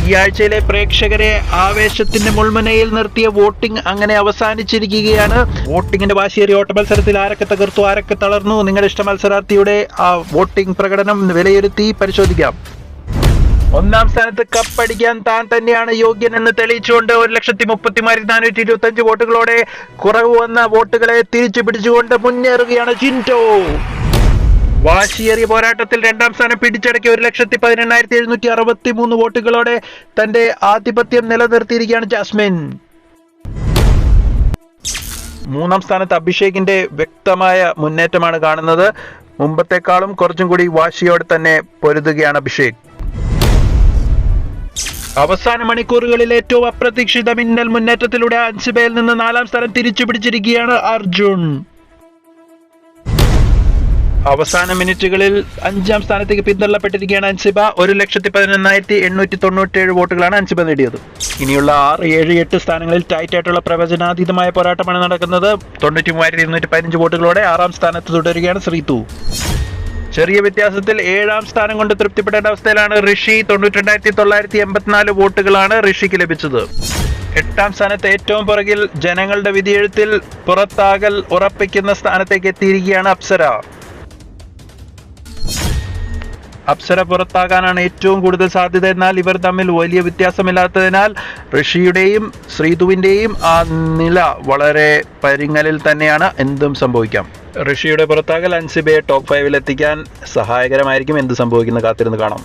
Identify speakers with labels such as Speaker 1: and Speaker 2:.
Speaker 1: ഈ ആഴ്ചയിലെ പ്രേക്ഷകരെ ആവേശത്തിന്റെ മുൾമുനയിൽ നിർത്തിയ വോട്ടിംഗ് അങ്ങനെ അവസാനിച്ചിരിക്കുകയാണ്. വോട്ടിംഗിന്റെ വാശിയേറിയ ഓട്ട മത്സരത്തിൽ ആരൊക്കെ തകർത്തു, ആരൊക്കെ തളർന്നു, നിങ്ങളുടെ ഇഷ്ട മത്സരാർത്ഥിയുടെ ആ വോട്ടിംഗ് പ്രകടനം വിലയിരുത്തി പരിശോധിക്കാം. ഒന്നാം സ്ഥാനത്ത് കപ്പടിക്കാൻ താൻ തന്നെയാണ് യോഗ്യൻ എന്ന് തെളിയിച്ചുകൊണ്ട് 1,30,425 വോട്ടുകളോടെ കുറവ് വന്ന വോട്ടുകളെ തിരിച്ചു പിടിച്ചുകൊണ്ട് മുന്നേറുകയാണ് ജിൻറ്റോ. വാശിയേറിയ പോരാട്ടത്തിൽ രണ്ടാം സ്ഥാനം പിടിച്ചടക്കിയ 1,18,763 വോട്ടുകളോടെ തന്റെ ആധിപത്യം നിലനിർത്തിയിരിക്കുകയാണ് ജാസ്മിൻ. മൂന്നാം സ്ഥാനത്ത് അഭിഷേകിന്റെ വ്യക്തമായ മുന്നേറ്റമാണ് കാണുന്നത്. മുമ്പത്തെക്കാളും കുറച്ചും കൂടി വാശിയോടെ തന്നെ പൊരുതുകയാണ് അഭിഷേക്. അവസാന മണിക്കൂറുകളിൽ ഏറ്റവും അപ്രതീക്ഷിത മിന്നൽ മുന്നേറ്റത്തിലൂടെ അൻസിബയിൽ നിന്ന് 4ാം സ്ഥാനം തിരിച്ചു പിടിച്ചിരിക്കുകയാണ് അർജുൻ. അവസാന മിനിറ്റുകളിൽ 5ാം സ്ഥാനത്തേക്ക് പിന്തള്ളപ്പെട്ടിരിക്കുകയാണ് അൻസിബ. 1,11,897 വോട്ടുകളാണ് അൻസിബ നേടിയത്. ഇനിയുള്ള 6, 7, 8 സ്ഥാനങ്ങളിൽ ടൈറ്റ് ആയിട്ടുള്ള പ്രവചനാതീതമായ പോരാട്ടമാണ് നടക്കുന്നത്. 93,215 വോട്ടുകളോടെ 6ാം സ്ഥാനത്ത് തുടരുകയാണ് ശ്രീതു. ചെറിയ വ്യത്യാസത്തിൽ 7ാം സ്ഥാനം കൊണ്ട് തൃപ്തിപ്പെടേണ്ട അവസ്ഥയിലാണ് ഋഷി. 92,984 വോട്ടുകളാണ് ഋഷിക്ക് ലഭിച്ചത്. 8ാം സ്ഥാനത്ത് ഏറ്റവും പുറകിൽ ജനങ്ങളുടെ വിധിയെഴുത്തിൽ പുറത്താകൽ ഉറപ്പിക്കുന്ന സ്ഥാനത്തേക്ക് എത്തിയിരിക്കുകയാണ് അപ്സര. അപ്സര പുറത്താകാനാണ് ഏറ്റവും കൂടുതൽ സാധ്യത. എന്നാൽ ഇവർ തമ്മിൽ വലിയ വ്യത്യാസമില്ലാത്തതിനാൽ ഋഷിയുടെയും ശ്രീതുവിന്റെയും ആ നില വളരെ പരിങ്ങലിൽ തന്നെയാണ്. എന്തും സംഭവിക്കാം. ഋഷിയുടെ പുറത്താകൽ അൻസിബയെ ടോപ്പ് 5 എത്തിക്കാൻ സഹായകരമായിരിക്കും. എന്ത് സംഭവിക്കുന്ന കാത്തിരുന്ന് കാണാം.